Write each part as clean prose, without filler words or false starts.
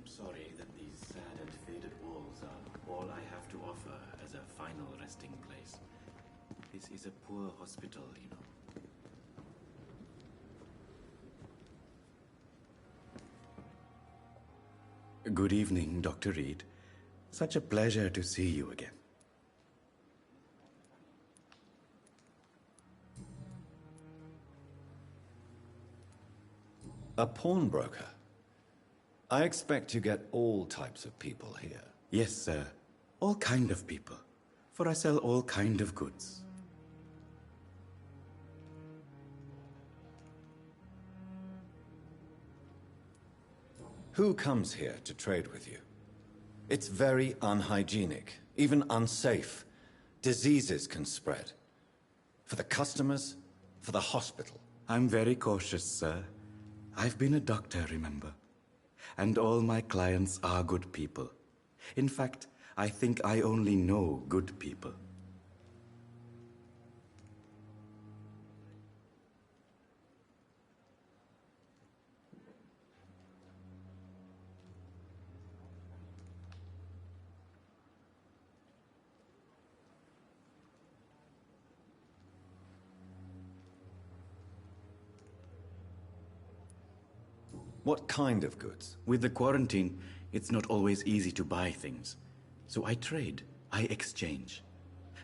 sorry that these sad and faded walls are all I have to offer as a final resting place. This is a poor hospital, you know. Good evening, Dr. Reed. Such a pleasure to see you again. A pawnbroker? I expect you get all types of people here. Yes, sir. All kind of people. For I sell all kind of goods. Who comes here to trade with you? It's very unhygienic, even unsafe. Diseases can spread. For the customers, for the hospital. I'm very cautious, sir. I've been a doctor, remember? And all my clients are good people. In fact, I think I only know good people. What kind of goods? With the quarantine, it's not always easy to buy things. So I trade, I exchange.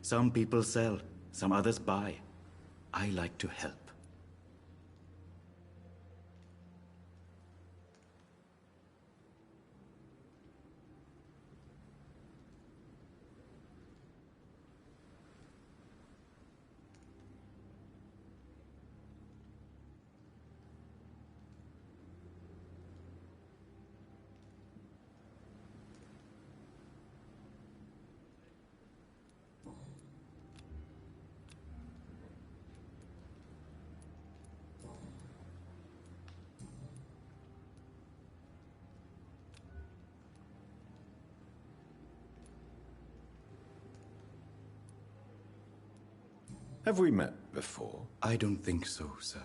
Some people sell, some others buy. I like to help. Have we met before? I don't think so, sir.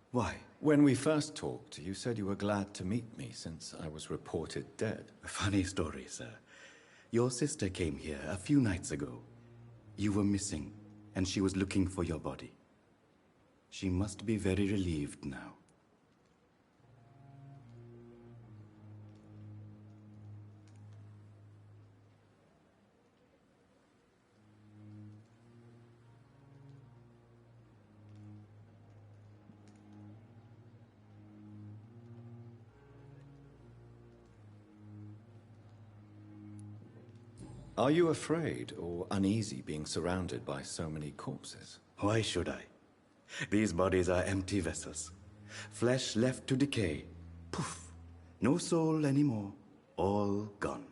Why? When we first talked, you said you were glad to meet me since I was reported dead. A funny story, sir. Your sister came here a few nights ago. You were missing, and she was looking for your body. She must be very relieved now. Are you afraid or uneasy being surrounded by so many corpses? Why should I? These bodies are empty vessels. Flesh left to decay. Poof! No soul anymore. All gone.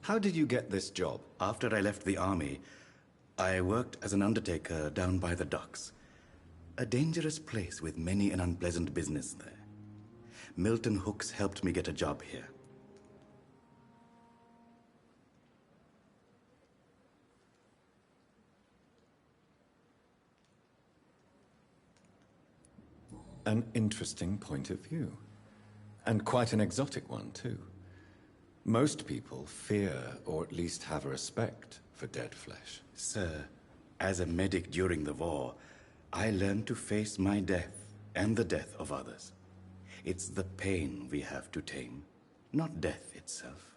How did you get this job? After I left the army, I worked as an undertaker down by the docks. A dangerous place with many an unpleasant business there. Milton Hooks helped me get a job here. An interesting point of view. And quite an exotic one, too. Most people fear, or at least have a respect, for dead flesh. Sir, as a medic during the war, I learned to face my death and the death of others. It's the pain we have to tame, not death itself.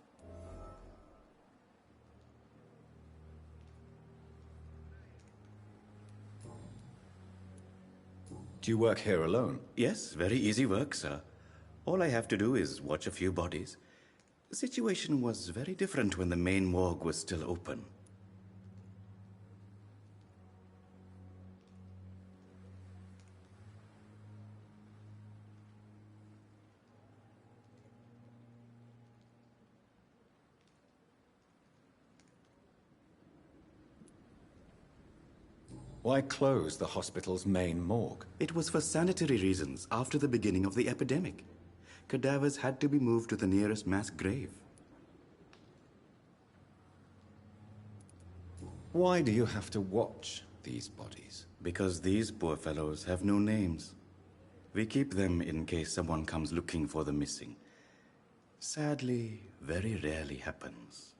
Do you work here alone? Yes, very easy work, sir. All I have to do is watch a few bodies. The situation was very different when the main morgue was still open. Why close the hospital's main morgue? It was for sanitary reasons after the beginning of the epidemic. Cadavers had to be moved to the nearest mass grave. Why do you have to watch these bodies? Because these poor fellows have no names. We keep them in case someone comes looking for the missing. Sadly, very rarely happens.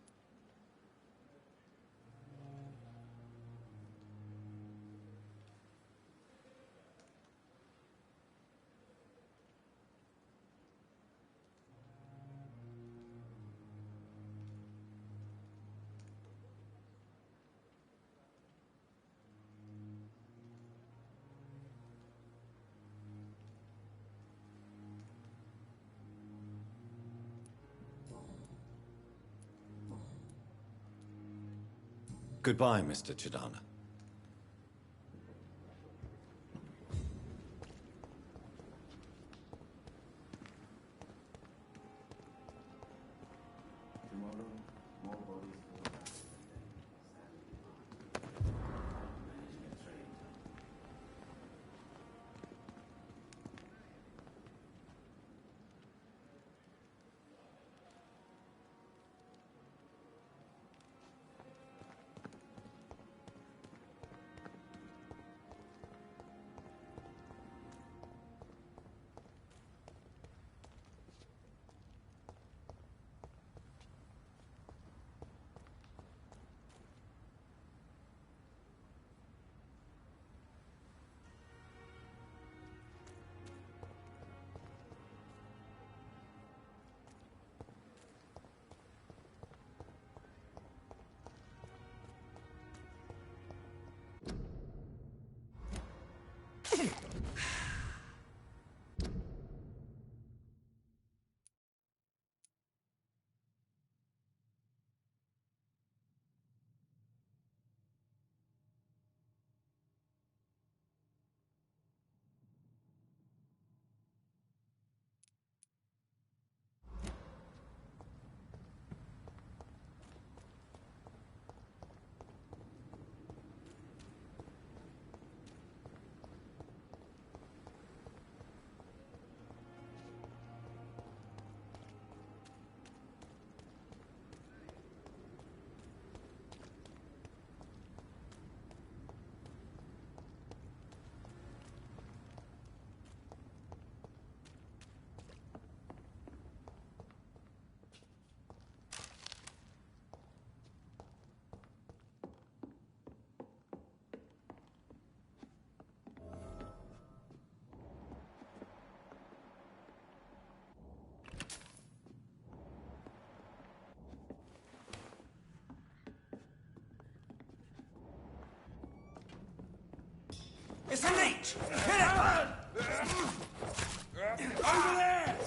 Goodbye, Mr. Chidana. It's a leech! Hit it! Over there!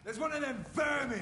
There's one of them vermin!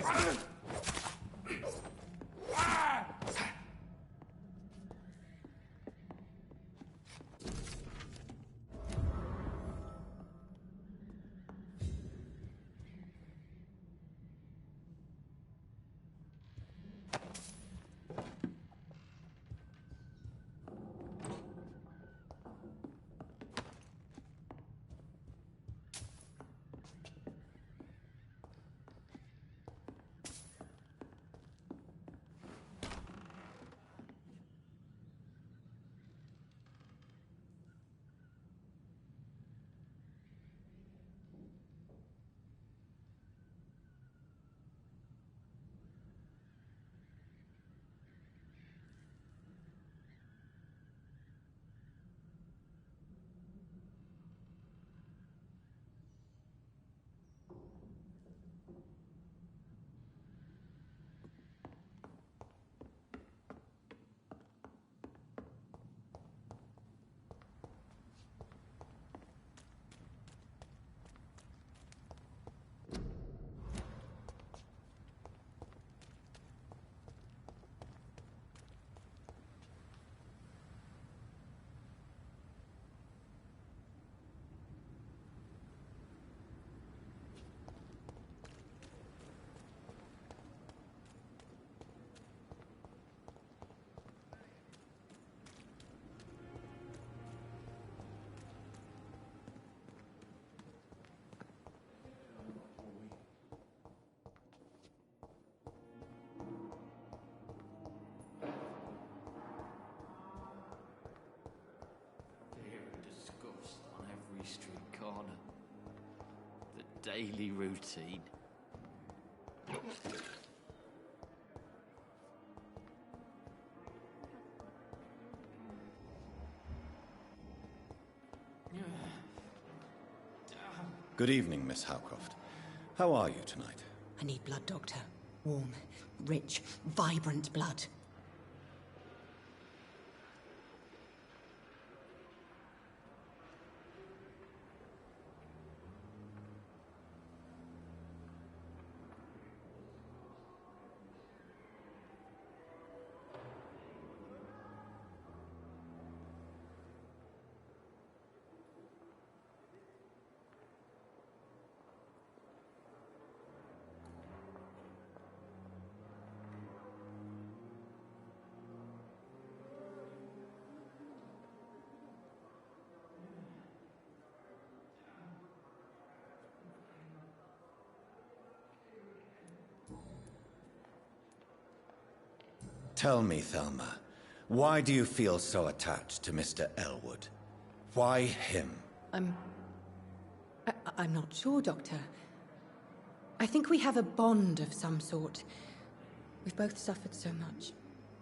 daily routine. Good evening, Miss Howcroft. How are you tonight? I need blood, Doctor. Warm, rich, vibrant blood. Tell me, Thelma, why do you feel so attached to Mr. Elwood? Why him? I'm not sure, Doctor. I think we have a bond of some sort. We've both suffered so much.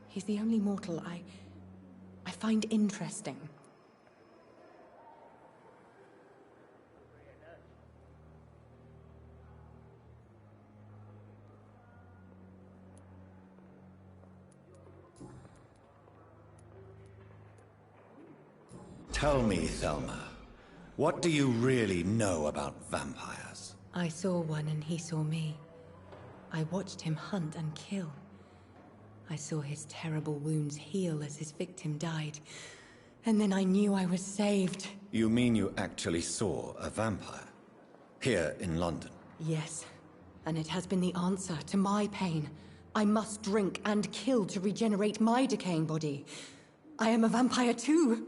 He's the only mortal I find interesting. Tell me, Thelma, what do you really know about vampires? I saw one and he saw me. I watched him hunt and kill. I saw his terrible wounds heal as his victim died. And then I knew I was saved. You mean you actually saw a vampire? Here in London? Yes. And it has been the answer to my pain. I must drink and kill to regenerate my decaying body. I am a vampire too.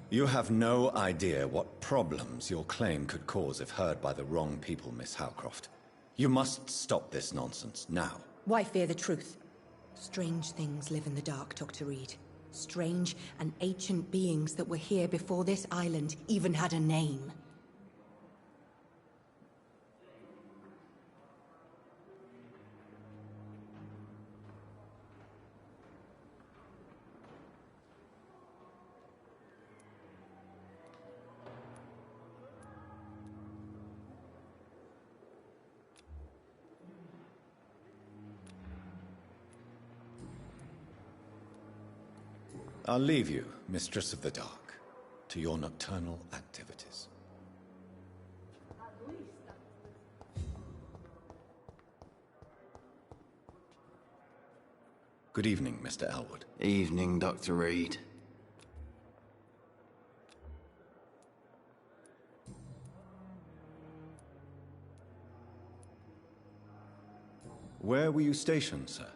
You have no idea what problems your claim could cause if heard by the wrong people, Miss Howcroft. You must stop this nonsense, now. Why fear the truth? Strange things live in the dark, Dr. Reed. Strange and ancient beings that were here before this island even had a name. I'll leave you, Mistress of the Dark, to your nocturnal activities. Good evening, Mr. Elwood. Evening, Dr. Reed. Where were you stationed, sir?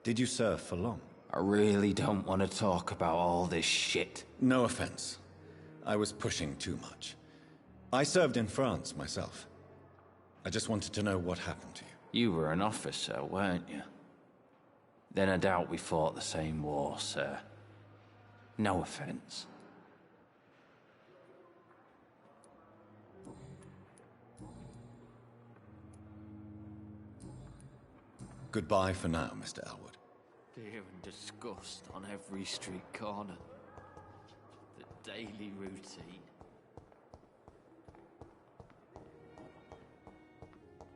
Did you serve for long? I really don't want to talk about all this shit. No offense. I was pushing too much. I served in France myself. I just wanted to know what happened to you. You were an officer, weren't you? Then I doubt we fought the same war, sir. No offense. Goodbye for now, Mr. Elwood. Fear and disgust on every street corner. The daily routine.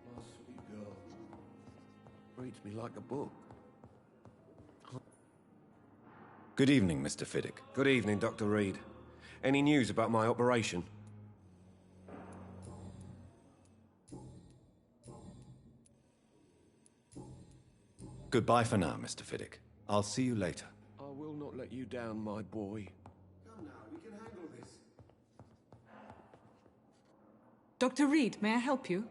My sweet girl. Reads me like a book. Good evening, Mr. Fiddick. Good evening, Dr. Reed. Any news about my operation? Goodbye for now, Mr. Fiddick. I'll see you later. I will not let you down, my boy. Come now, we can handle this. Dr. Reed, may I help you?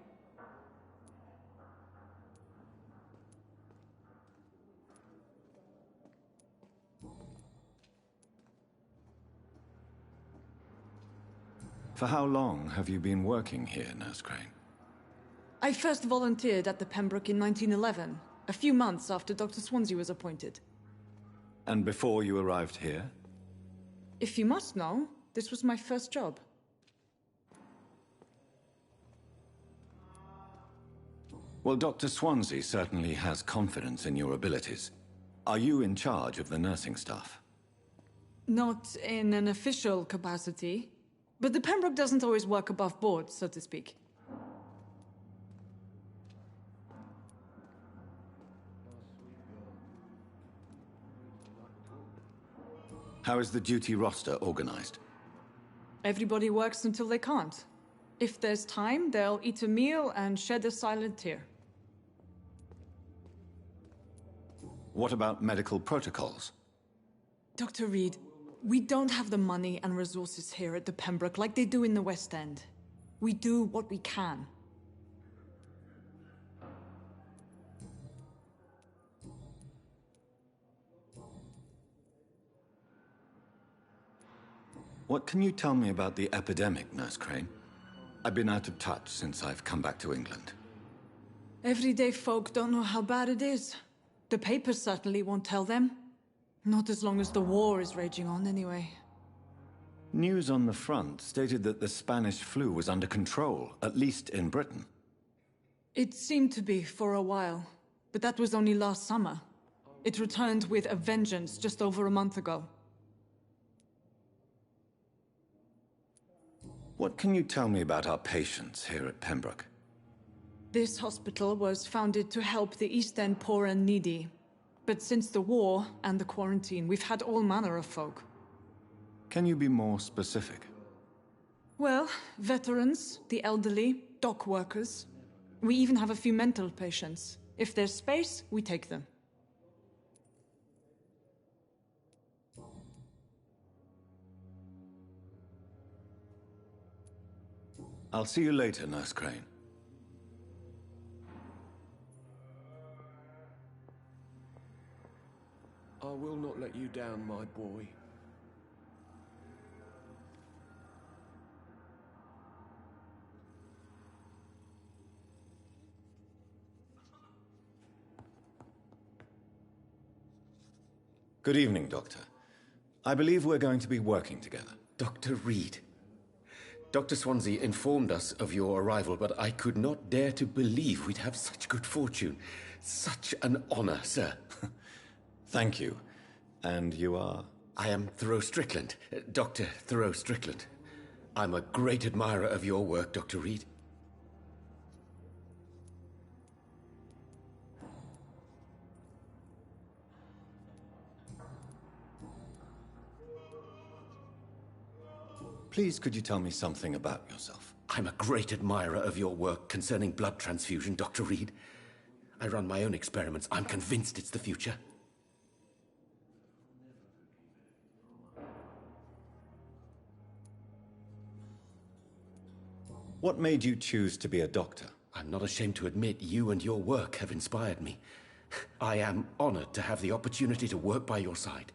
For how long have you been working here, Nurse Crane? I first volunteered at the Pembroke in 1911, a few months after Dr. Swansea was appointed. And before you arrived here? If you must know, this was my first job. Well, Dr. Swansea certainly has confidence in your abilities. Are you in charge of the nursing staff? Not in an official capacity, but the Pembroke doesn't always work above board, so to speak. How is the duty roster organized? Everybody works until they can't. If there's time, they'll eat a meal and shed a silent tear. What about medical protocols? Dr. Reed, we don't have the money and resources here at the Pembroke like they do in the West End. We do what we can. What can you tell me about the epidemic, Nurse Crane? I've been out of touch since I've come back to England. Everyday folk don't know how bad it is. The papers certainly won't tell them. Not as long as the war is raging on, anyway. News on the front stated that the Spanish flu was under control, at least in Britain. It seemed to be for a while, but that was only last summer. It returned with a vengeance just over a month ago. What can you tell me about our patients here at Pembroke? This hospital was founded to help the East End poor and needy. But since the war and the quarantine, we've had all manner of folk. Can you be more specific? Well, veterans, the elderly, dock workers. We even have a few mental patients. If there's space, we take them. I'll see you later, Nurse Crane. I will not let you down, my boy. Good evening, Doctor. I believe we're going to be working together. Dr. Reed. Dr. Swansea informed us of your arrival, but I could not dare to believe we'd have such good fortune. Such an honor, sir. Thank you. And you are? I am Thoreau Strickland, Dr. Thoreau Strickland. I'm a great admirer of your work, Dr. Reed. Please, could you tell me something about yourself? I'm a great admirer of your work concerning blood transfusion, Dr. Reed. I run my own experiments. I'm convinced it's the future. What made you choose to be a doctor? I'm not ashamed to admit you and your work have inspired me. I am honored to have the opportunity to work by your side.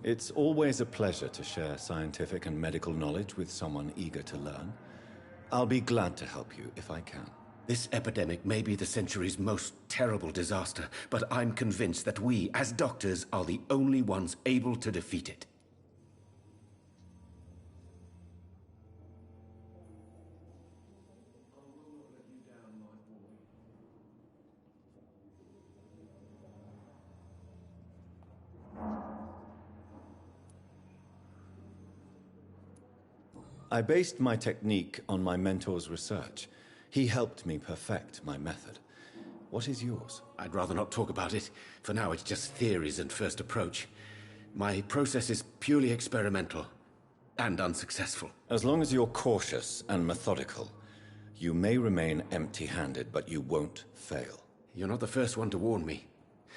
It's always a pleasure to share scientific and medical knowledge with someone eager to learn. I'll be glad to help you if I can. This epidemic may be the century's most terrible disaster, but I'm convinced that we, as doctors, are the only ones able to defeat it. I based my technique on my mentor's research. He helped me perfect my method. What is yours? I'd rather not talk about it. For now, it's just theories and first approach. My process is purely experimental and unsuccessful. As long as you're cautious and methodical, you may remain empty-handed, but you won't fail. You're not the first one to warn me.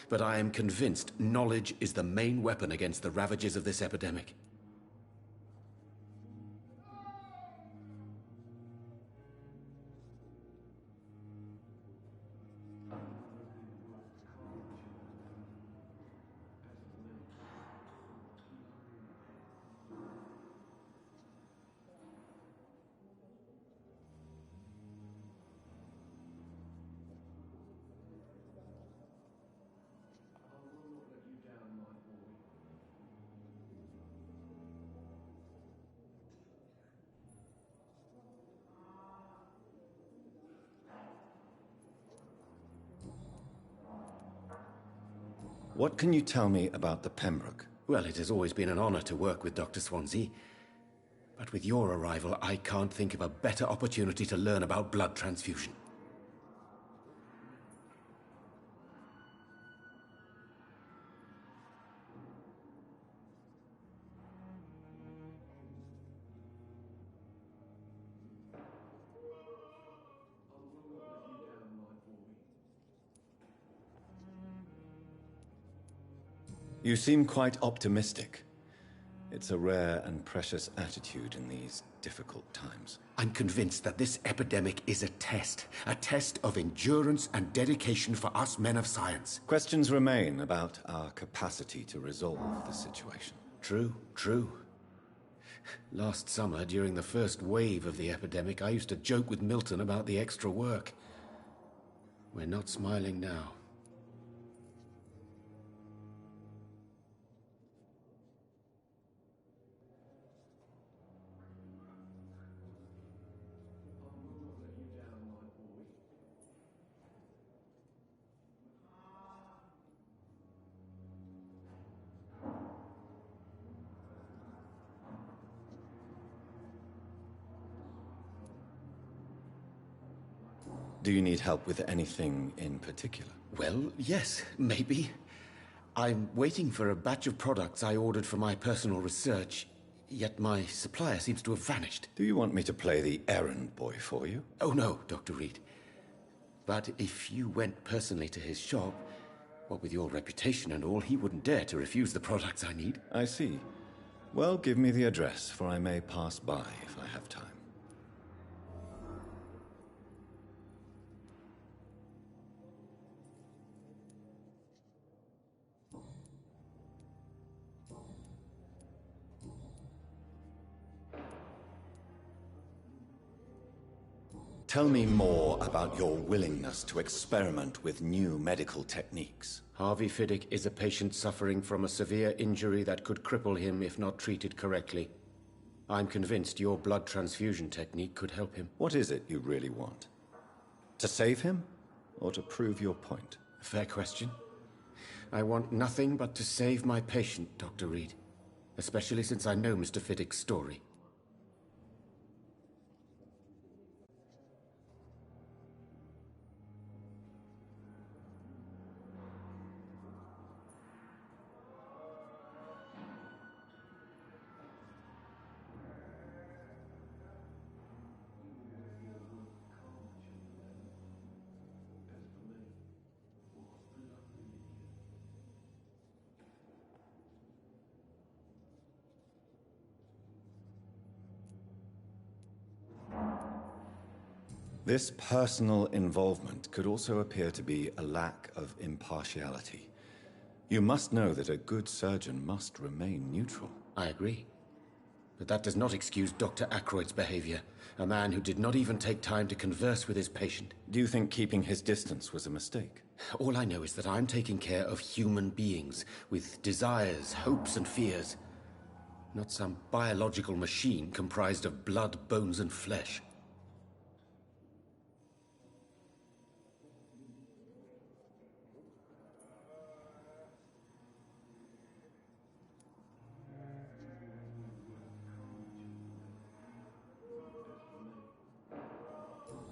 But I am convinced knowledge is the main weapon against the ravages of this epidemic. What can you tell me about the Pembroke? Well, it has always been an honor to work with Dr. Swansea. But with your arrival, I can't think of a better opportunity to learn about blood transfusion. You seem quite optimistic. It's a rare and precious attitude in these difficult times. I'm convinced that this epidemic is a test of endurance and dedication for us men of science. Questions remain about our capacity to resolve the situation. True, true. Last summer, during the first wave of the epidemic, I used to joke with Milton about the extra work. We're not smiling now. Do you need help with anything in particular? Well, yes, maybe. I'm waiting for a batch of products I ordered for my personal research, yet my supplier seems to have vanished. Do you want me to play the errand boy for you? Oh no, Dr. Reed. But if you went personally to his shop, what with your reputation and all, he wouldn't dare to refuse the products I need. I see. Well, give me the address, for I may pass by if I have time. Tell me more about your willingness to experiment with new medical techniques. Harvey Fiddick is a patient suffering from a severe injury that could cripple him if not treated correctly. I'm convinced your blood transfusion technique could help him. What is it you really want? To save him, or to prove your point? Fair question. I want nothing but to save my patient, Dr. Reed. Especially since I know Mr. Fiddick's story. This personal involvement could also appear to be a lack of impartiality. You must know that a good surgeon must remain neutral. I agree. But that does not excuse Dr. Ackroyd's behavior, a man who did not even take time to converse with his patient. Do you think keeping his distance was a mistake? All I know is that I'm taking care of human beings with desires, hopes, and fears. Not some biological machine comprised of blood, bones, and flesh.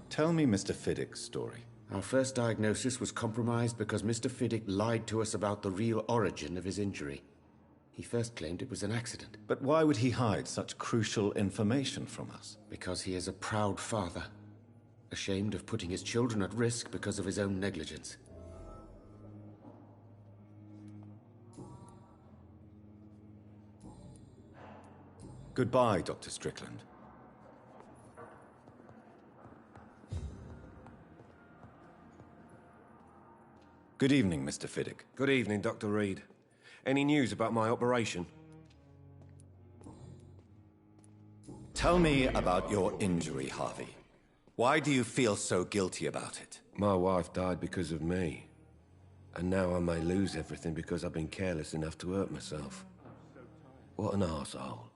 Tell me Mr. Fiddick's story. Our first diagnosis was compromised because Mr. Fiddick lied to us about the real origin of his injury. He first claimed it was an accident. But why would he hide such crucial information from us? Because he is a proud father, ashamed of putting his children at risk because of his own negligence. Goodbye, Dr. Strickland. Good evening, Mr. Fiddick. Good evening, Dr. Reed. Any news about my operation? Tell me about your injury, Harvey. Why do you feel so guilty about it? My wife died because of me. And now I may lose everything because I've been careless enough to hurt myself. What an arsehole.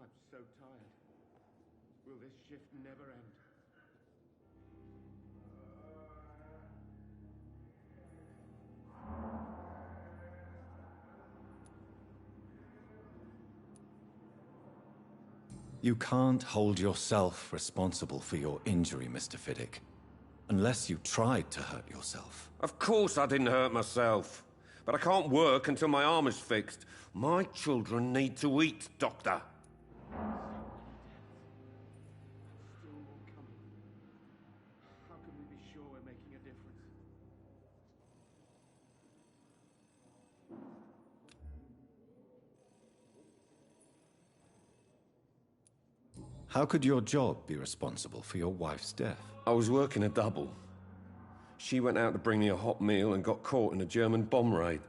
I'm so tired. Will this shift never end? You can't hold yourself responsible for your injury, Mr. Fiddick. Unless you tried to hurt yourself. Of course I didn't hurt myself. But I can't work until my arm is fixed. My children need to eat, Doctor. How can we be sure we're making a difference? How could your job be responsible for your wife's death? I was working a double. She went out to bring me a hot meal and got caught in a German bomb raid.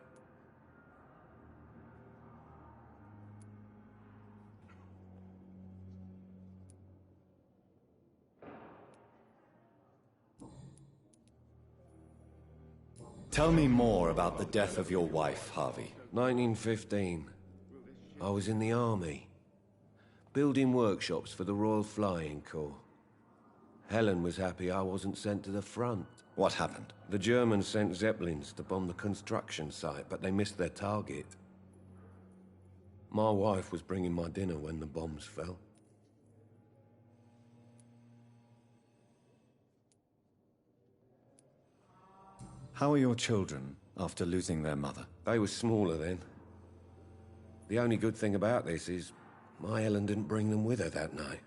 Tell me more about the death of your wife, Harvey. 1915. I was in the army. Building workshops for the Royal Flying Corps. Helen was happy I wasn't sent to the front. What happened? The Germans sent Zeppelins to bomb the construction site, but they missed their target. My wife was bringing my dinner when the bombs fell. How are your children after losing their mother? They were smaller then. The only good thing about this is my Helen didn't bring them with her that night.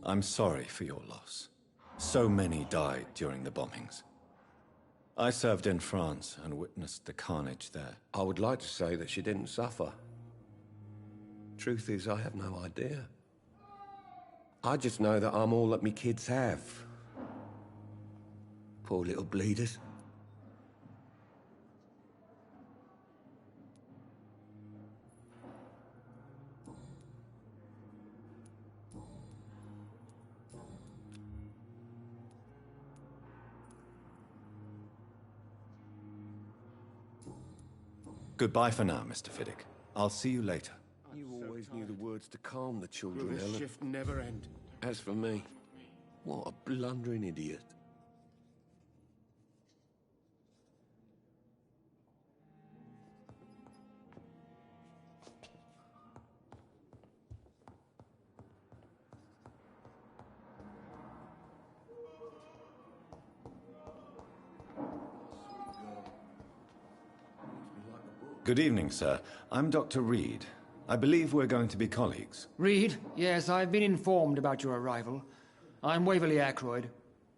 I'm sorry for your loss. So many died during the bombings. I served in France and witnessed the carnage there. I would like to say that she didn't suffer. Truth is, I have no idea. I just know that I'm all that me kids have. Poor little bleeders. Goodbye for now, Mr. Fiddick. I'll see you later. You always knew the words to calm the Will children, this Helen. shift never end? As for me, what a blundering idiot. Good evening, sir. I'm Dr. Reed. I believe we're going to be colleagues. Reed? Yes, I've been informed about your arrival. I'm Waverly Ackroyd.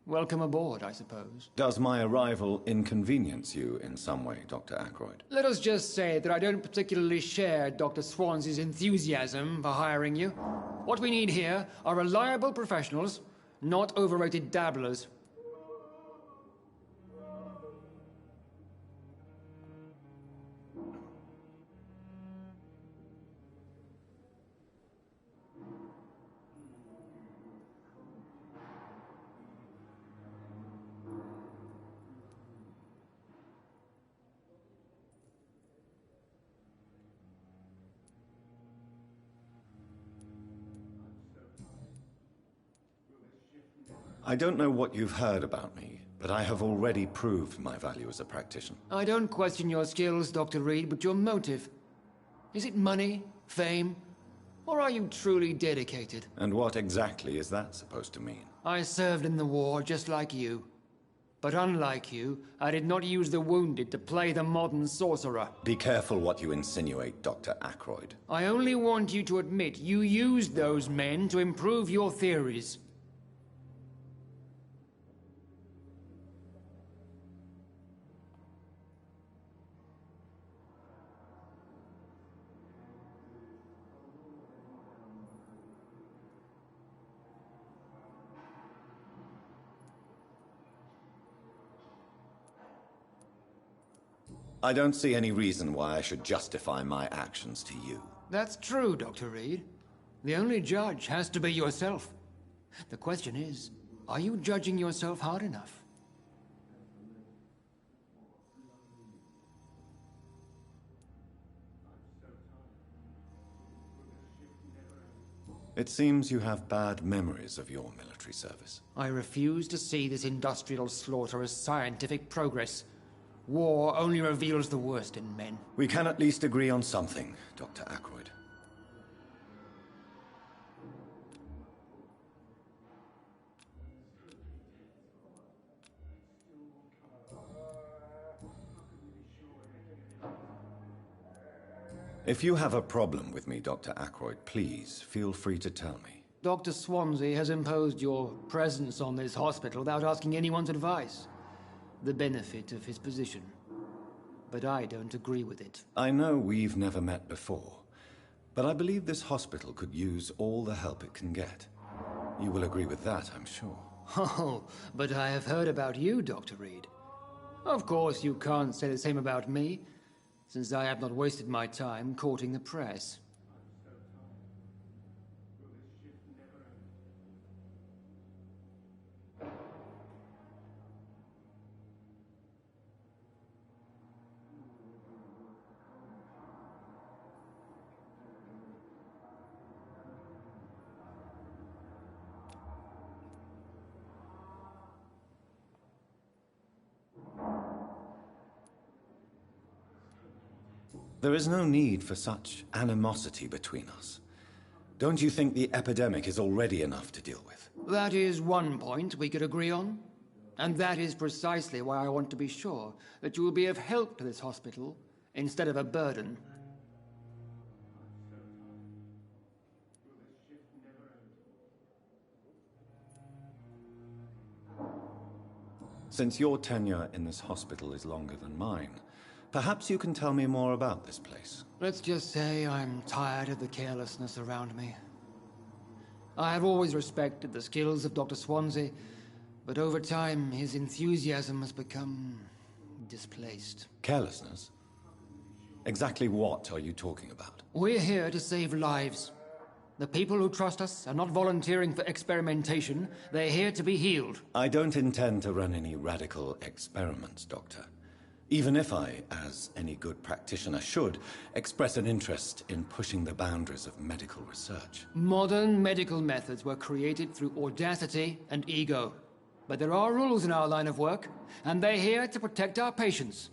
Welcome aboard, I suppose. Does my arrival inconvenience you in some way, Dr. Ackroyd? Let us just say that I don't particularly share Dr. Swansea's enthusiasm for hiring you. What we need here are reliable professionals, not overrated dabblers. I don't know what you've heard about me, but I have already proved my value as a practitioner. I don't question your skills, Dr. Reed, but your motive. Is it money, fame, or are you truly dedicated? And what exactly is that supposed to mean? I served in the war just like you. But unlike you, I did not use the wounded to play the modern sorcerer. Be careful what you insinuate, Dr. Ackroyd. I only want you to admit you used those men to improve your theories. I don't see any reason why I should justify my actions to you. That's true, Dr. Reed. The only judge has to be yourself. The question is, are you judging yourself hard enough? It seems you have bad memories of your military service. I refuse to see this industrial slaughter as scientific progress. War only reveals the worst in men. We can at least agree on something, Dr. Ackroyd. If you have a problem with me, Dr. Ackroyd, please feel free to tell me. Dr. Swansea has imposed your presence on this hospital without asking anyone's advice. The benefit of his position. But I don't agree with it. I know we've never met before, but I believe this hospital could use all the help it can get. You will agree with that, I'm sure. Oh, but I have heard about you, Dr. Reed. Of course, you can't say the same about me, since I have not wasted my time courting the press. There is no need for such animosity between us. Don't you think the epidemic is already enough to deal with? That is one point we could agree on. And that is precisely why I want to be sure that you will be of help to this hospital instead of a burden. Since your tenure in this hospital is longer than mine, perhaps you can tell me more about this place. Let's just say I'm tired of the carelessness around me. I have always respected the skills of Dr. Swansea, but over time his enthusiasm has become displaced. Carelessness? Exactly what are you talking about? We're here to save lives. The people who trust us are not volunteering for experimentation. They're here to be healed. I don't intend to run any radical experiments, Doctor. Even if I, as any good practitioner should, express an interest in pushing the boundaries of medical research. Modern medical methods were created through audacity and ego. But there are rules in our line of work, and they're here to protect our patients.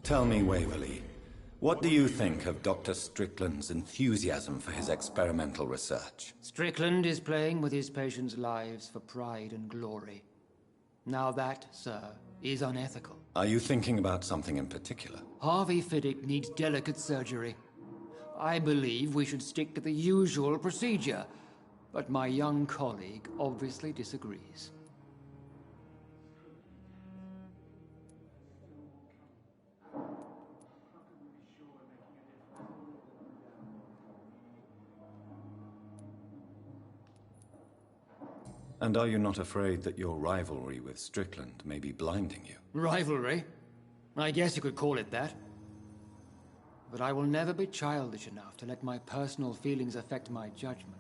Tell me, Waverly, what do you think of Dr. Strickland's enthusiasm for his experimental research? Strickland is playing with his patients' lives for pride and glory. Now that, sir, is unethical. Are you thinking about something in particular? Harvey Fiddick needs delicate surgery. I believe we should stick to the usual procedure, but my young colleague obviously disagrees. And are you not afraid that your rivalry with Strickland may be blinding you? Rivalry? I guess you could call it that. But I will never be childish enough to let my personal feelings affect my judgment.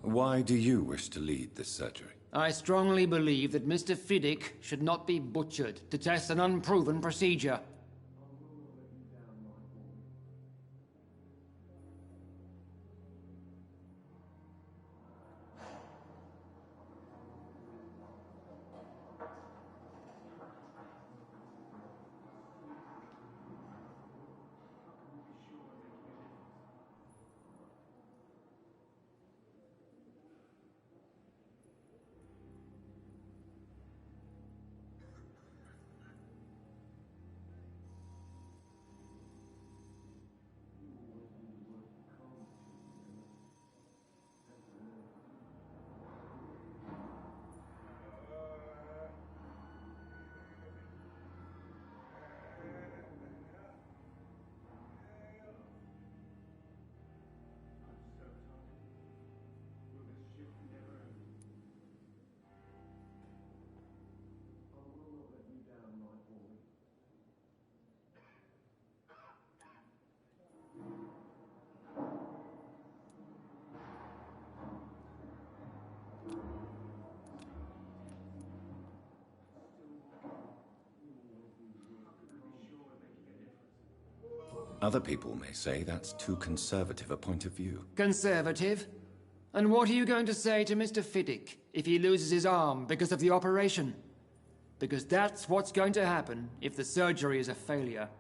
Why do you wish to lead this surgery? I strongly believe that Mr. Fiddick should not be butchered to test an unproven procedure. Other people may say that's too conservative a point of view. Conservative? And what are you going to say to Mr. Fiddick if he loses his arm because of the operation? Because that's what's going to happen if the surgery is a failure.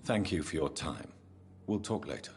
Thank you for your time. We'll talk later.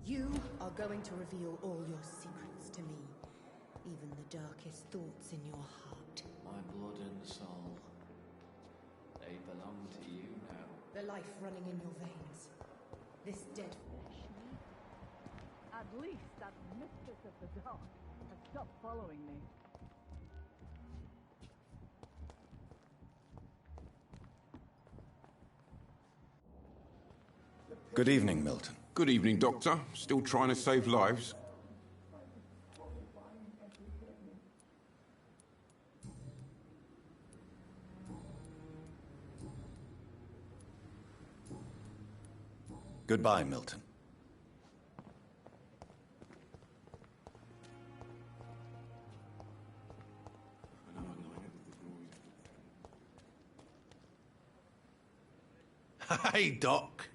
You are going to reveal all your secrets to me, even the darkest thoughts in your heart. My blood and soul, they belong to you now. The life running in your veins. This dead flesh. At least that mistress of the dark has stopped following me. Good evening, Milton. Good evening, Doctor. Still trying to save lives? Goodbye, Milton. Hey, Doc.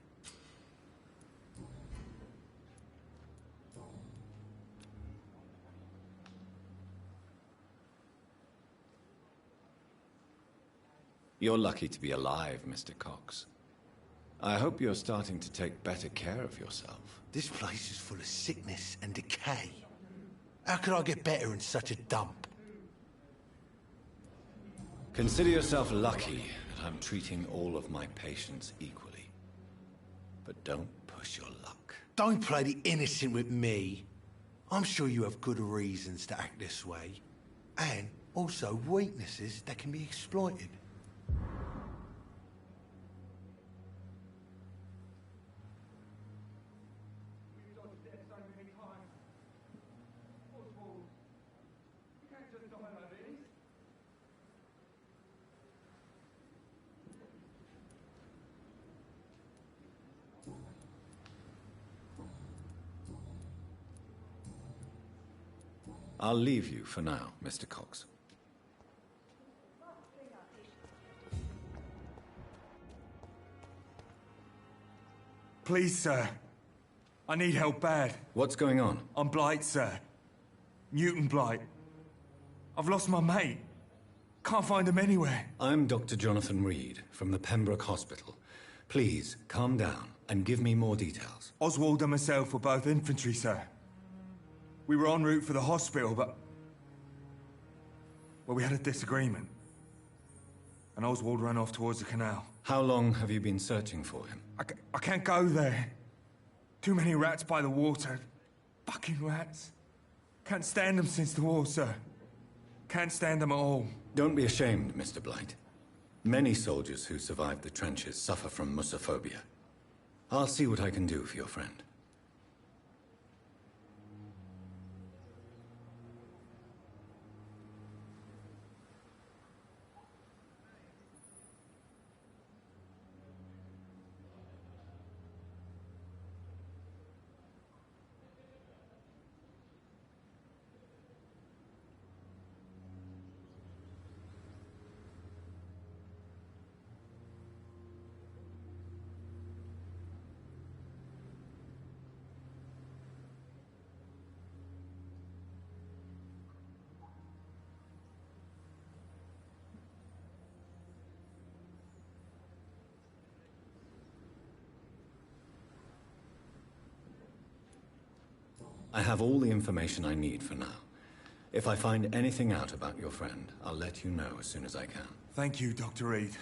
You're lucky to be alive, Mr. Cox. I hope you're starting to take better care of yourself. This place is full of sickness and decay. How could I get better in such a dump? Consider yourself lucky that I'm treating all of my patients equally. But don't push your luck. Don't play the innocent with me. I'm sure you have good reasons to act this way. And also weaknesses that can be exploited. I'll leave you for now, Mr. Cox. Please, sir. I need help bad. What's going on? I'm Blight, sir. Newton Blight. I've lost my mate. Can't find him anywhere. I'm Dr. Jonathan Reed from the Pembroke Hospital. Please, calm down and give me more details. Oswald and myself were both infantry, sir. We were en route for the hospital, but... well, we had a disagreement. And Oswald ran off towards the canal. How long have you been searching for him? I can't go there. Too many rats by the water. Fucking rats. Can't stand them since the war, sir. Can't stand them at all. Don't be ashamed, Mr. Blight. Many soldiers who survived the trenches suffer from musophobia. I'll see what I can do for your friend. I have all the information I need for now. If I find anything out about your friend, I'll let you know as soon as I can. Thank you, Dr. Reed.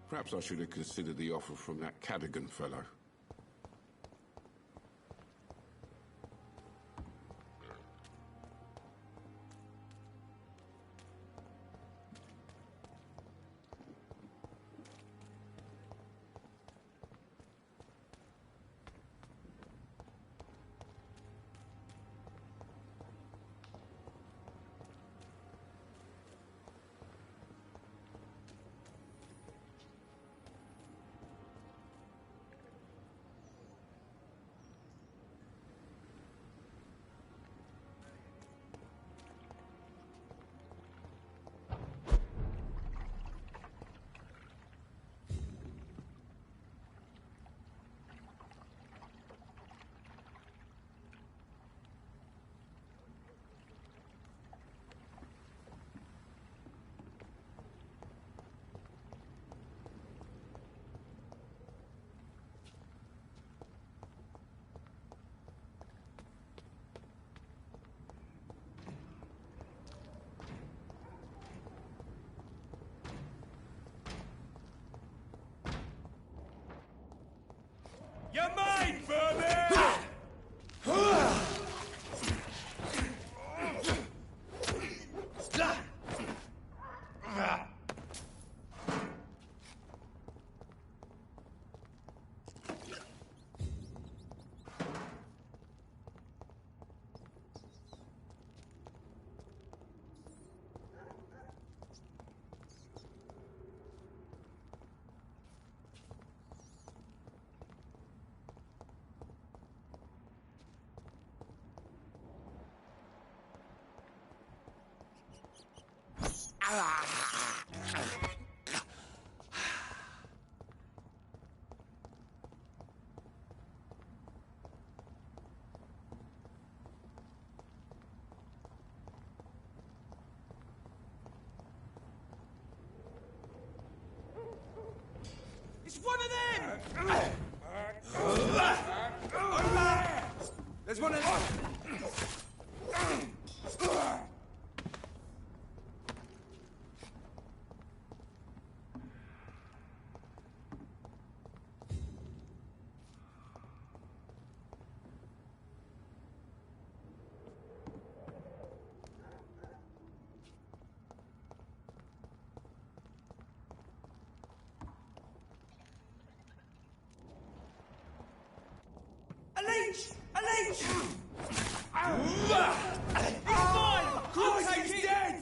Perhaps I should have considered the offer from that Cadogan fellow. You're mine, Vamyr! It's one of them! There's one of them! A leech! A leech! He's mine! I'll take it! Dead!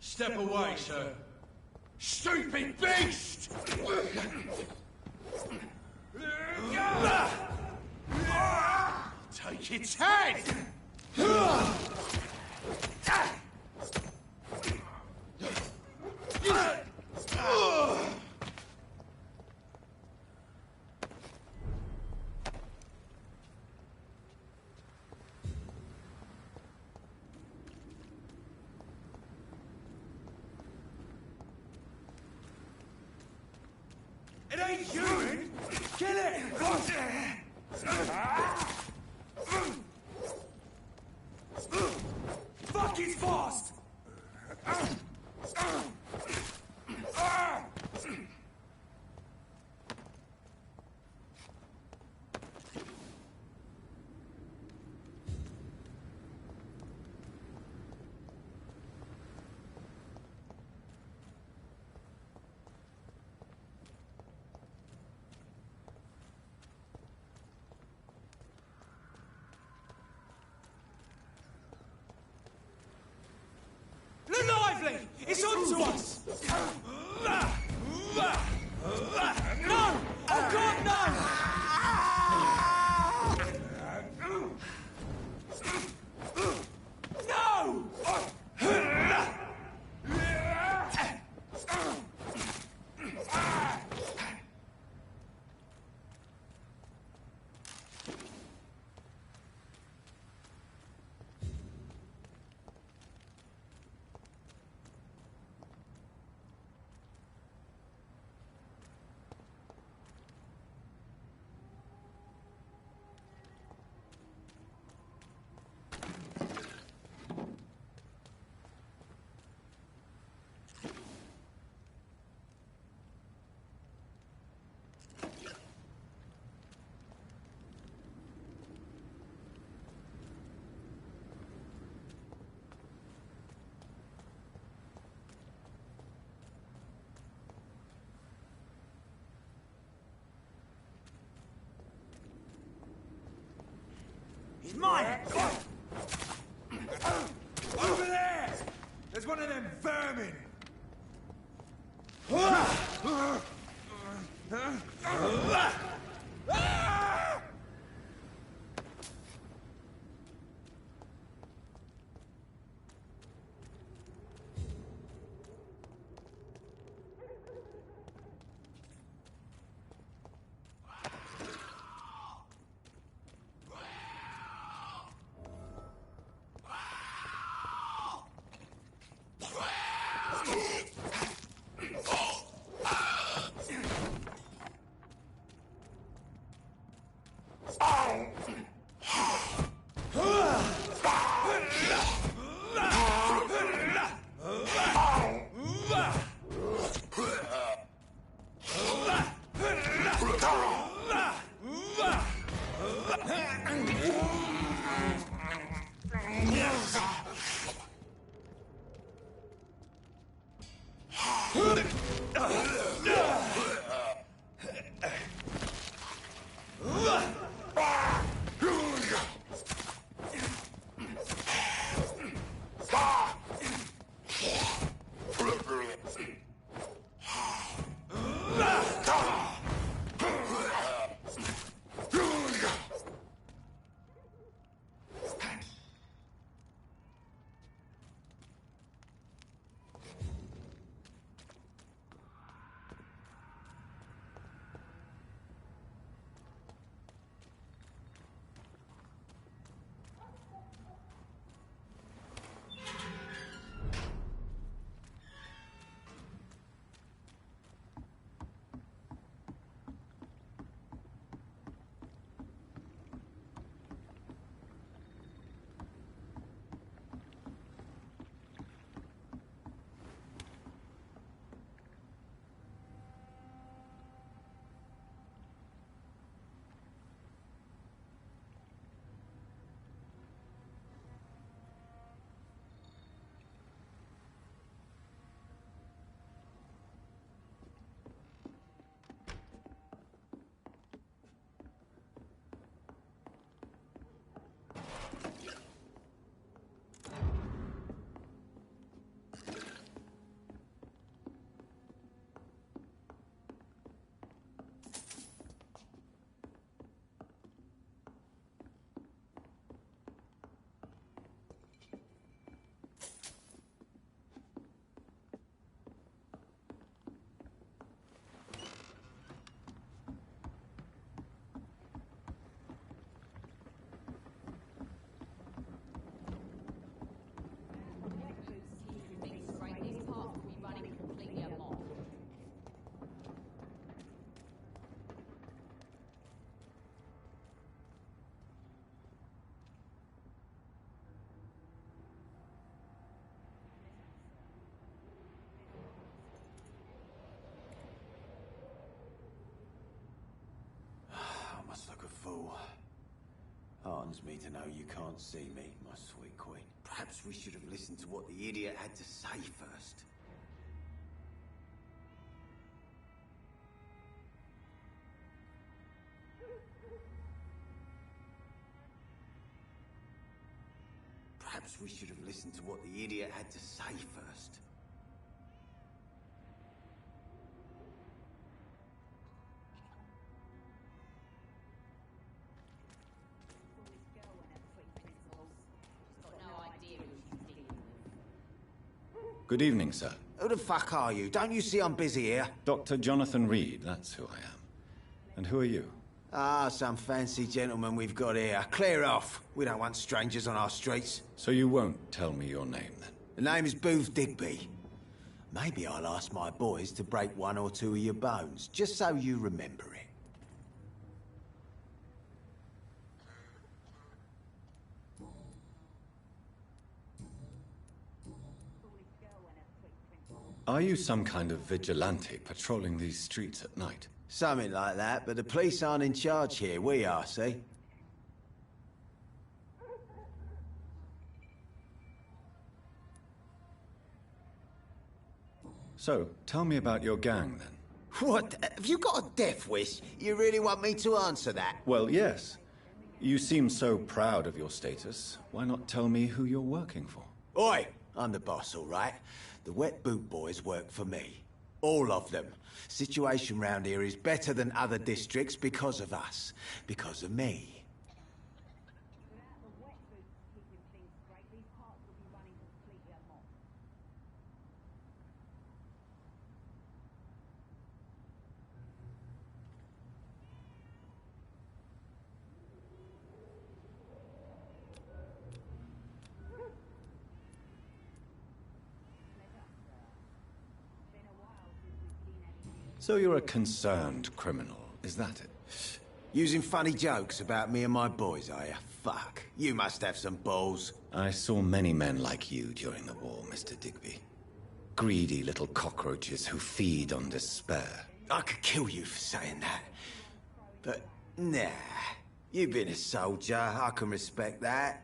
Step away, sir. Stupid beast! Take its head! It ain't human! Kill it! Fuck, it's fast! It's on to us! No! Oh God, no! No! He's mine! Over there! There's one of them vermin! Fool. Heartens me to know you can't see me, my sweet queen. Perhaps we should have listened to what the idiot had to say first. Perhaps we should have listened to what the idiot had to say first. Good evening, sir. Who the fuck are you? Don't you see I'm busy here? Dr. Jonathan Reed, that's who I am. And who are you? Ah, some fancy gentleman we've got here. Clear off. We don't want strangers on our streets. So you won't tell me your name, then? The name is Booth Digby. Maybe I'll ask my boys to break one or two of your bones, just so you remember it. Are you some kind of vigilante patrolling these streets at night? Something like that, but the police aren't in charge here. We are, see? So, tell me about your gang, then. What? Have you got a death wish? You really want me to answer that? Well, yes. You seem so proud of your status. Why not tell me who you're working for? Oi! I'm the boss, all right? The Wet Boot Boys work for me. All of them. Situation round here is better than other districts because of us. Because of me. So you're a concerned criminal, is that it? Using funny jokes about me and my boys, are you? Fuck. You must have some balls. I saw many men like you during the war, Mr. Digby. Greedy little cockroaches who feed on despair. I could kill you for saying that. But, nah. You've been a soldier. I can respect that.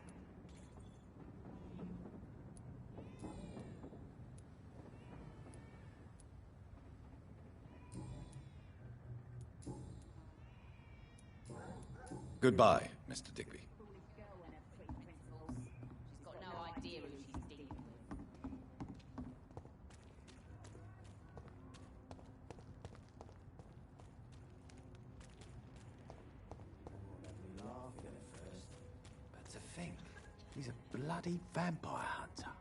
Goodbye, Mr. Digby. She's got no idea who she's dealing with. Laughing at it first. But to think, he's a bloody vampire hunter.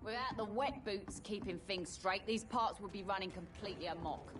Without the wet boots keeping things straight, these parts would be running completely amok.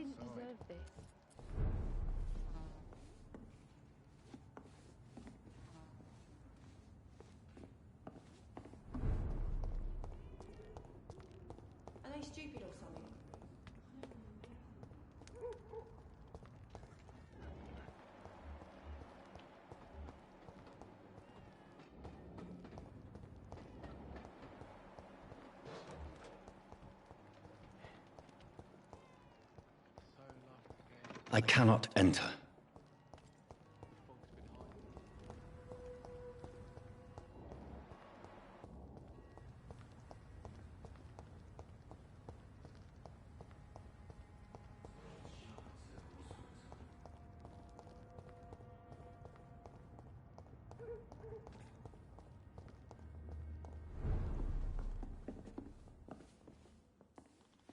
didn't deserve this. Are they stupid or something? I cannot enter.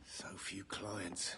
So few clients.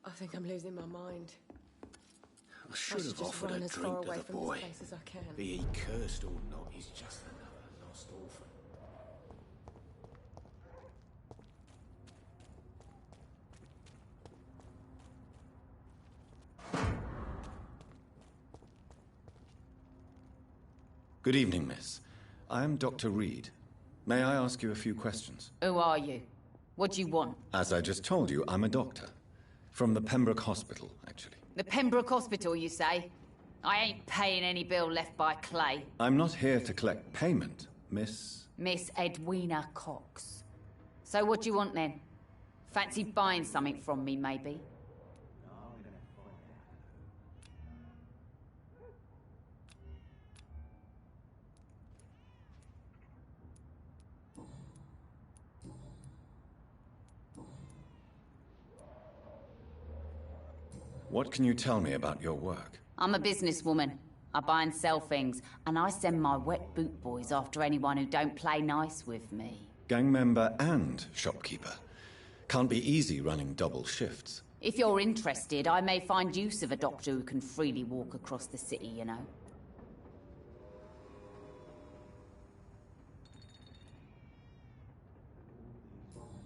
I think I'm losing my mind. I should have offered a drink to the boy. Be he cursed or not, he's just another lost orphan. Good evening, miss. I am Dr. Reed. May I ask you a few questions? Who are you? What do you want? As I just told you, I'm a doctor. From the Pembroke Hospital, actually. The Pembroke Hospital, you say? I ain't paying any bill left by Clay. I'm not here to collect payment, Miss... Miss Edwina Cox. So what do you want then? Fancy buying something from me, maybe? What can you tell me about your work? I'm a businesswoman. I buy and sell things, and I send my wet boot boys after anyone who don't play nice with me. Gang member and shopkeeper. Can't be easy running double shifts. If you're interested, I may find use of a doctor who can freely walk across the city, you know.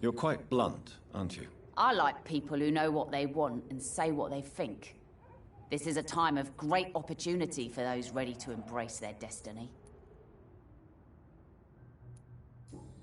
You're quite blunt, aren't you? I like people who know what they want and say what they think. This is a time of great opportunity for those ready to embrace their destiny.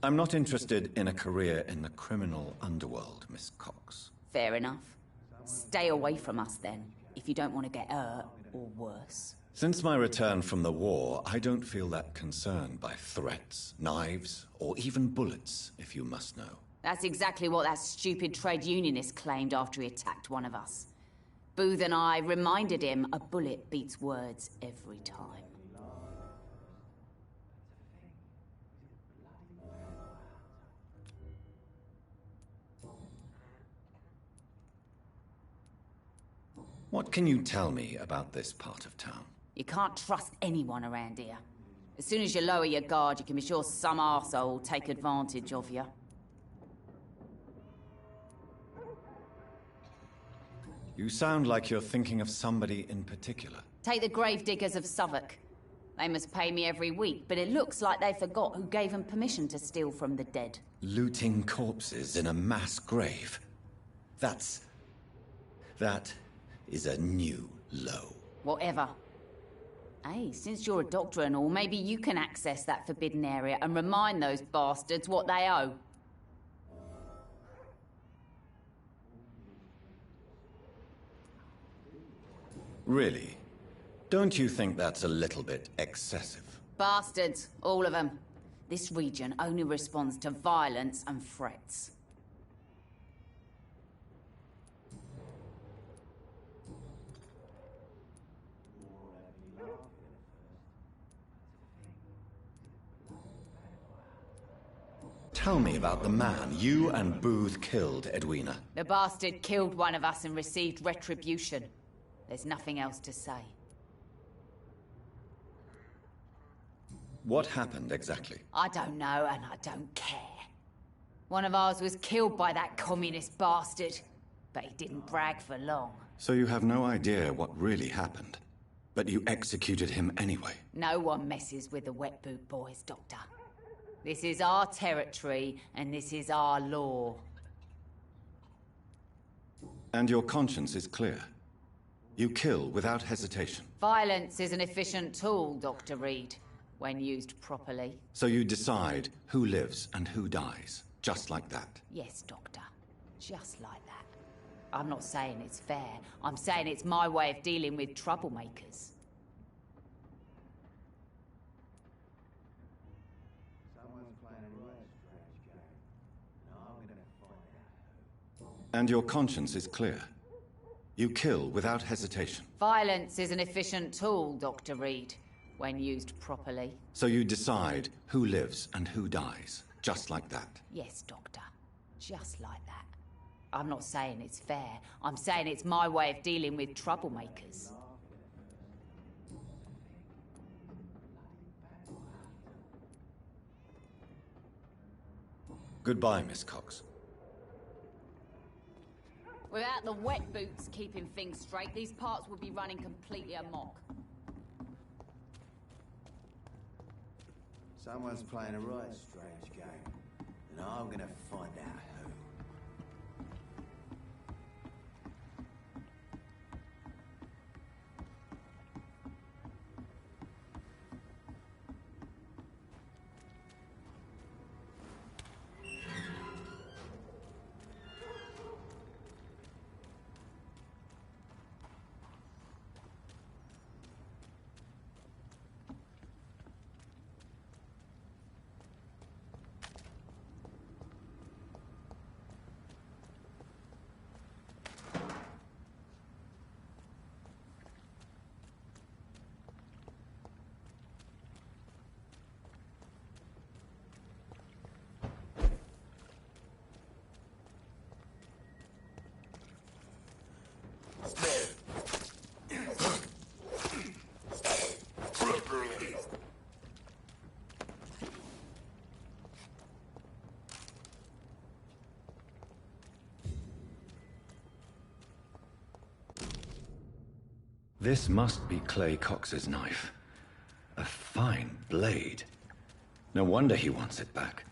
I'm not interested in a career in the criminal underworld, Miss Cox. Fair enough. Stay away from us then, if you don't want to get hurt or worse. Since my return from the war, I don't feel that concerned by threats, knives, or even bullets, if you must know. That's exactly what that stupid trade unionist claimed after he attacked one of us. Booth and I reminded him a bullet beats words every time. What can you tell me about this part of town? You can't trust anyone around here. As soon as you lower your guard, you can be sure some arsehole will take advantage of you. You sound like you're thinking of somebody in particular. Take the gravediggers of Southwark. They must pay me every week, but it looks like they forgot who gave them permission to steal from the dead. Looting corpses in a mass grave. That is a new low. Whatever. Hey, since you're a doctor and all, maybe you can access that forbidden area and remind those bastards what they owe. Really? Don't you think that's a little bit excessive? Bastards, all of them. This region only responds to violence and threats. Tell me about the man you and Booth killed, Edwina. The bastard killed one of us and received retribution. There's nothing else to say. What happened exactly? I don't know, and I don't care. One of ours was killed by that communist bastard, but he didn't brag for long. So you have no idea what really happened, but you executed him anyway. No one messes with the Wet Boot Boys, Doctor. This is our territory, and this is our law. And your conscience is clear. You kill without hesitation. Violence is an efficient tool, Dr. Reed, when used properly. So you decide who lives and who dies, just like that. Yes, Doctor. Just like that. I'm not saying it's fair. I'm saying it's my way of dealing with troublemakers. And your conscience is clear. You kill without hesitation. Violence is an efficient tool, Dr. Reed, when used properly. So you decide who lives and who dies, just like that. Yes, Doctor. Just like that. I'm not saying it's fair. I'm saying it's my way of dealing with troublemakers. Goodbye, Miss Cox. Without the wet boots keeping things straight, these parts would be running completely amok. Someone's playing a right strange game, and I'm gonna find out who. This must be Clay Cox's knife. A fine blade. No wonder he wants it back.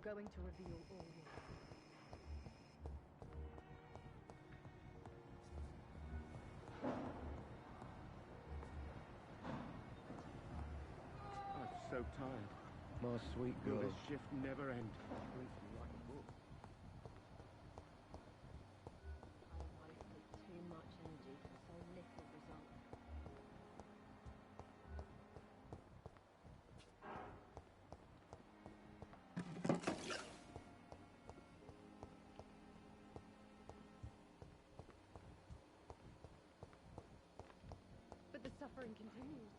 going to reveal all your... I'm so tired. My sweet Will girl. this shift never end? Reads me like a book. I wasted too much energy for so little result. But the suffering continues.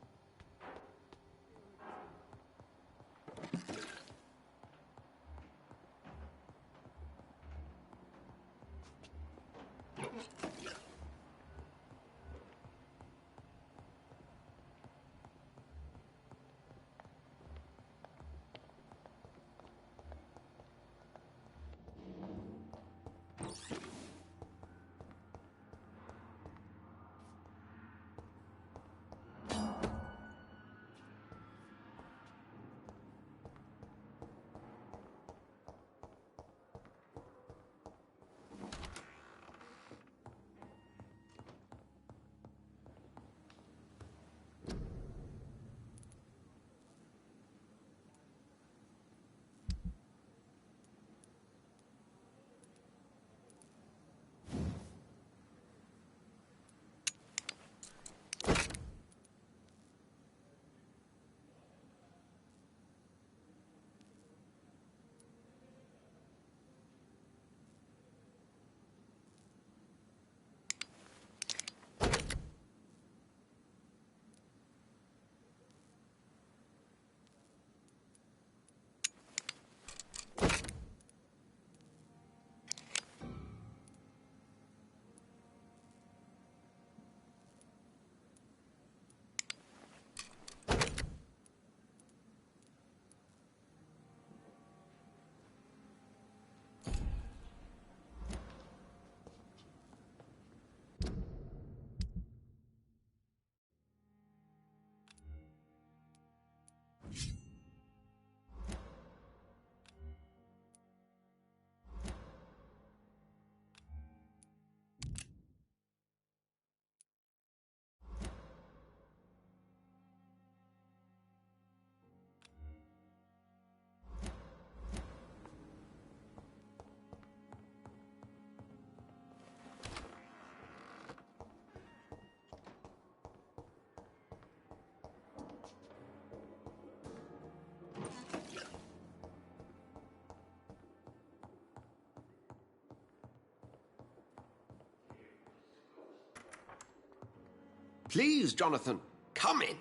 Please, Jonathan, come in.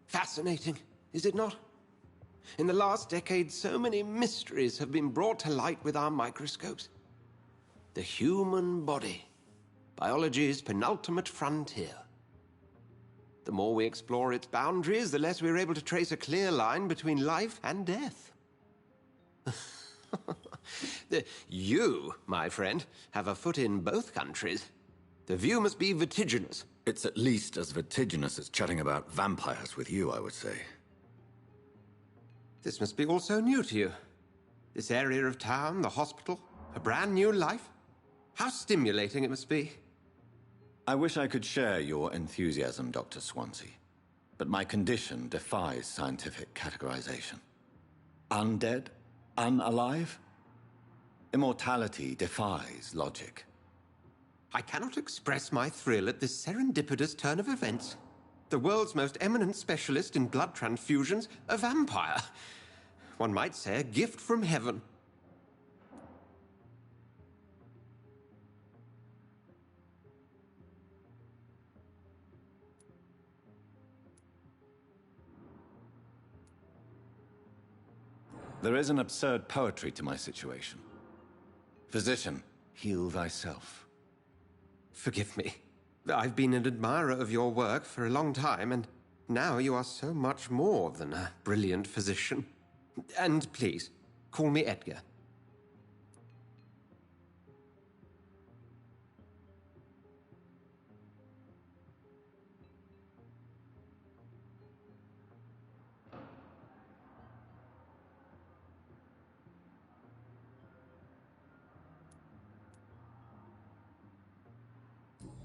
Fascinating, is it not? In the last decade, so many mysteries have been brought to light with our microscopes. The human body, biology's penultimate frontier. The more we explore its boundaries, the less we're able to trace a clear line between life and death. You, my friend, have a foot in both countries. The view must be vertiginous. It's at least as vertiginous as chatting about vampires with you, I would say. This must be all so new to you. This area of town, the hospital, a brand new life. How stimulating it must be. I wish I could share your enthusiasm, Dr. Swansea. But my condition defies scientific categorization. Undead? Unalive? Immortality defies logic. I cannot express my thrill at this serendipitous turn of events. The world's most eminent specialist in blood transfusions, a vampire. One might say a gift from heaven. There is an absurd poetry to my situation. Physician, heal thyself. Forgive me. I've been an admirer of your work for a long time, and now you are so much more than a brilliant physician. And please, call me Edgar.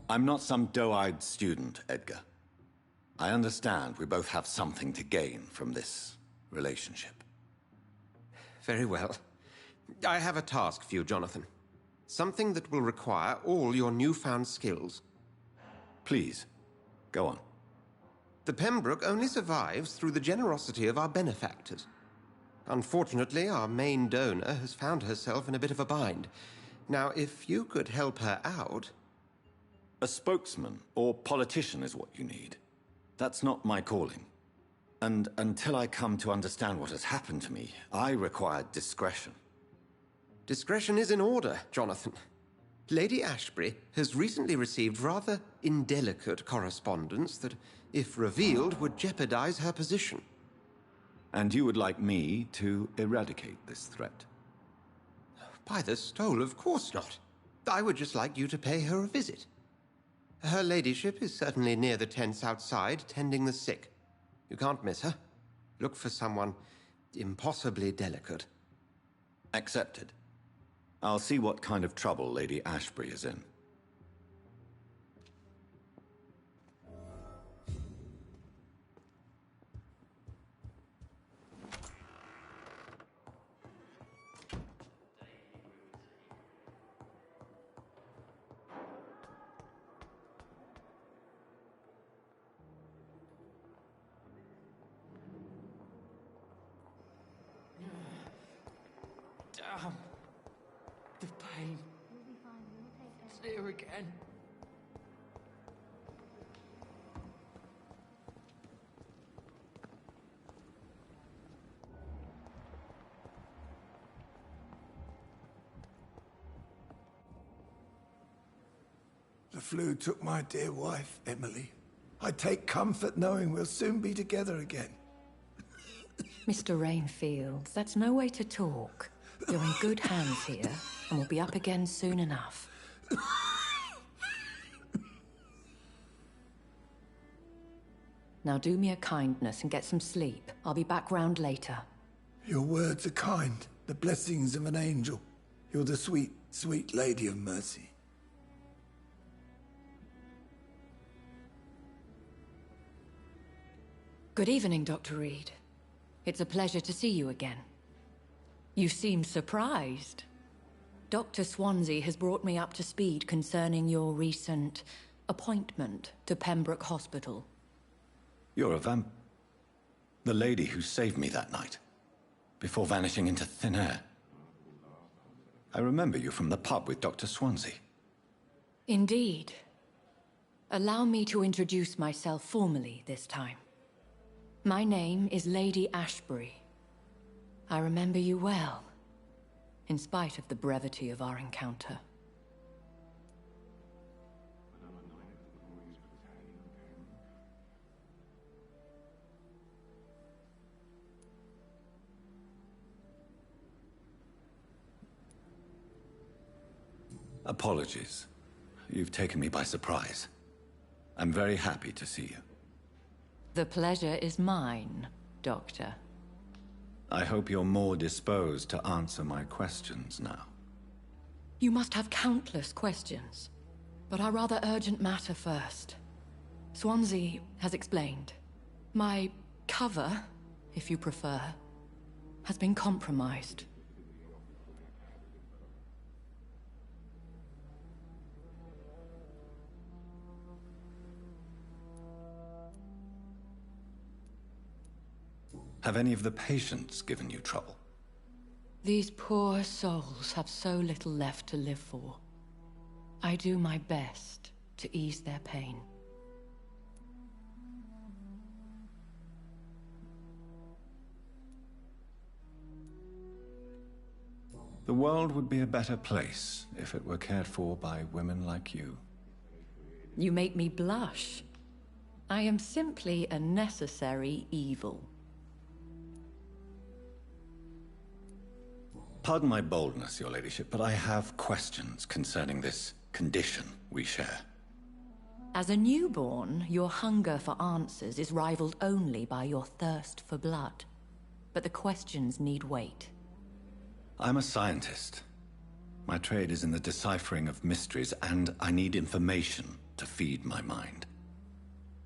I'm not some doe-eyed student, Edgar. I understand we both have something to gain from this relationship. Very well. I have a task for you, Jonathan. Something that will require all your newfound skills. Please, go on. The Pembroke only survives through the generosity of our benefactors. Unfortunately, our main donor has found herself in a bit of a bind. Now, if you could help her out... A spokesman or politician is what you need. That's not my calling. And until I come to understand what has happened to me, I require discretion. Discretion is in order, Jonathan. Lady Ashbury has recently received rather indelicate correspondence that, if revealed, would jeopardize her position. And you would like me to eradicate this threat? By the stole, of course not. I would just like you to pay her a visit. Her ladyship is certainly near the tents outside, tending the sick. You can't miss her. Look for someone impossibly delicate. Accepted. I'll see what kind of trouble Lady Ashbury is in. Damn. The pain. It's here again. The flu took my dear wife, Emily. I take comfort knowing we'll soon be together again. Mr. Rainfield, that's no way to talk. You're in good hands here, and we'll be up again soon enough. Now do me a kindness and get some sleep. I'll be back round later. Your words are kind, the blessings of an angel. You're the sweet, sweet lady of mercy. Good evening, Dr. Reed. It's a pleasure to see you again. You seem surprised. Dr. Swansea has brought me up to speed concerning your recent appointment to Pembroke Hospital. You're a the lady who saved me that night, before vanishing into thin air. I remember you from the pub with Dr. Swansea. Indeed. Allow me to introduce myself formally this time. My name is Lady Ashbury. I remember you well, in spite of the brevity of our encounter. Apologies. You've taken me by surprise. I'm very happy to see you. The pleasure is mine, Doctor. I hope you're more disposed to answer my questions now. You must have countless questions, but our rather urgent matter first. Swansea has explained. My cover, if you prefer, has been compromised. Have any of the patients given you trouble? These poor souls have so little left to live for. I do my best to ease their pain. The world would be a better place if it were cared for by women like you. You make me blush. I am simply a necessary evil. Pardon my boldness, Your Ladyship, but I have questions concerning this condition we share. As a newborn, your hunger for answers is rivaled only by your thirst for blood. But the questions need wait. I'm a scientist. My trade is in the deciphering of mysteries, and I need information to feed my mind.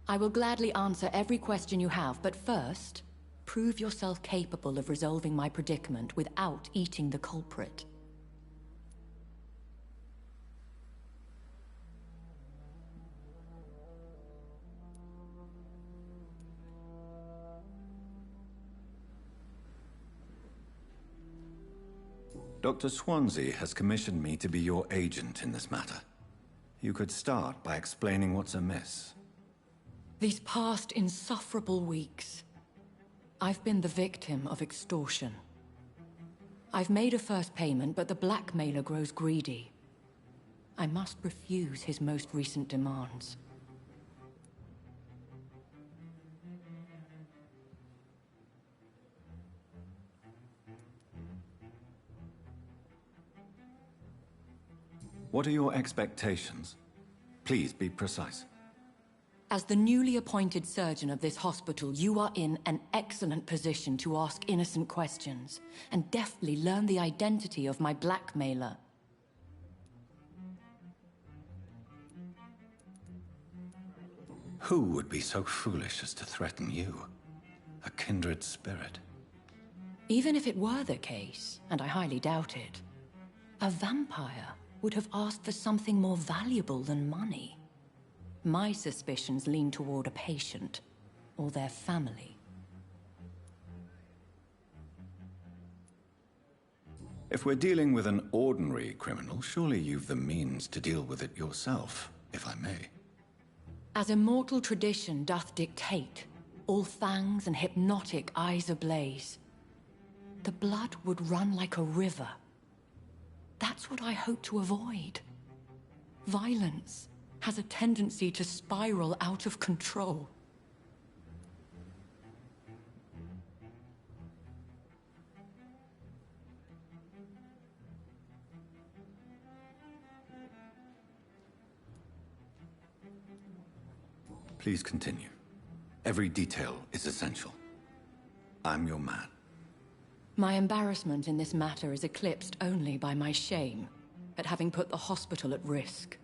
I will gladly answer every question you have, but first, prove yourself capable of resolving my predicament without eating the culprit. Dr. Swansea has commissioned me to be your agent in this matter. You could start by explaining what's amiss. These past insufferable weeks, I've been the victim of extortion. I've made a first payment, but the blackmailer grows greedy. I must refuse his most recent demands. What are your expectations? Please be precise. As the newly appointed surgeon of this hospital, you are in an excellent position to ask innocent questions and deftly learn the identity of my blackmailer. Who would be so foolish as to threaten you? A kindred spirit. Even if it were the case, and I highly doubt it, a vampire would have asked for something more valuable than money. My suspicions lean toward a patient, or their family. If we're dealing with an ordinary criminal, surely you've the means to deal with it yourself, if I may. As immortal tradition doth dictate, all fangs and hypnotic eyes ablaze, the blood would run like a river. That's what I hope to avoid. Violence has a tendency to spiral out of control. Please continue. Every detail is essential. I'm your man. My embarrassment in this matter is eclipsed only by my shame at having put the hospital at risk.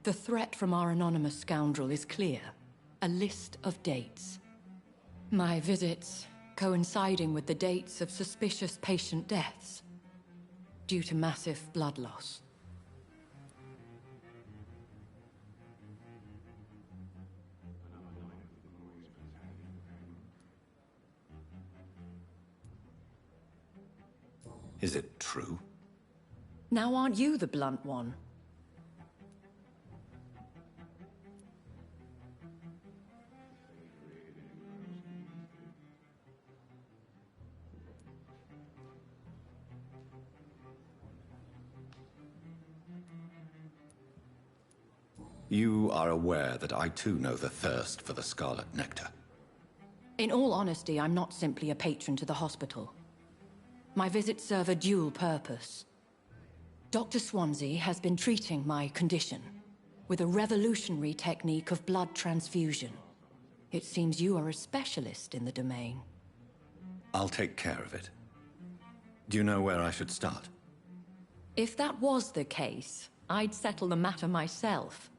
The threat from our anonymous scoundrel is clear. A list of dates. My visits coinciding with the dates of suspicious patient deaths due to massive blood loss. Is it true? Now aren't you the blunt one? You are aware that I too know the thirst for the Scarlet Nectar. In all honesty, I'm not simply a patron to the hospital. My visits serve a dual purpose. Dr. Swansea has been treating my condition with a revolutionary technique of blood transfusion. It seems you are a specialist in the domain. I'll take care of it. Do you know where I should start? If that was the case, I'd settle the matter myself.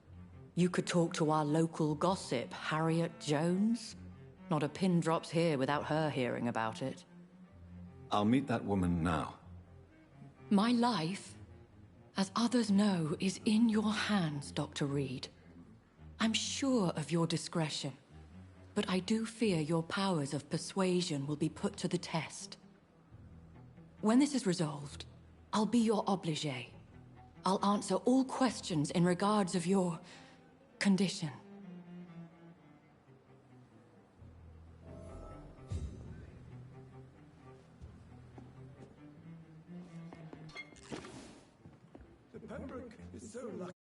You could talk to our local gossip, Harriet Jones. Not a pin drops here without her hearing about it. I'll meet that woman now. My life, as others know, is in your hands, Dr. Reed. I'm sure of your discretion, but I do fear your powers of persuasion will be put to the test. When this is resolved, I'll be your obligé. I'll answer all questions in regards of your condition. The Pembroke is so lucky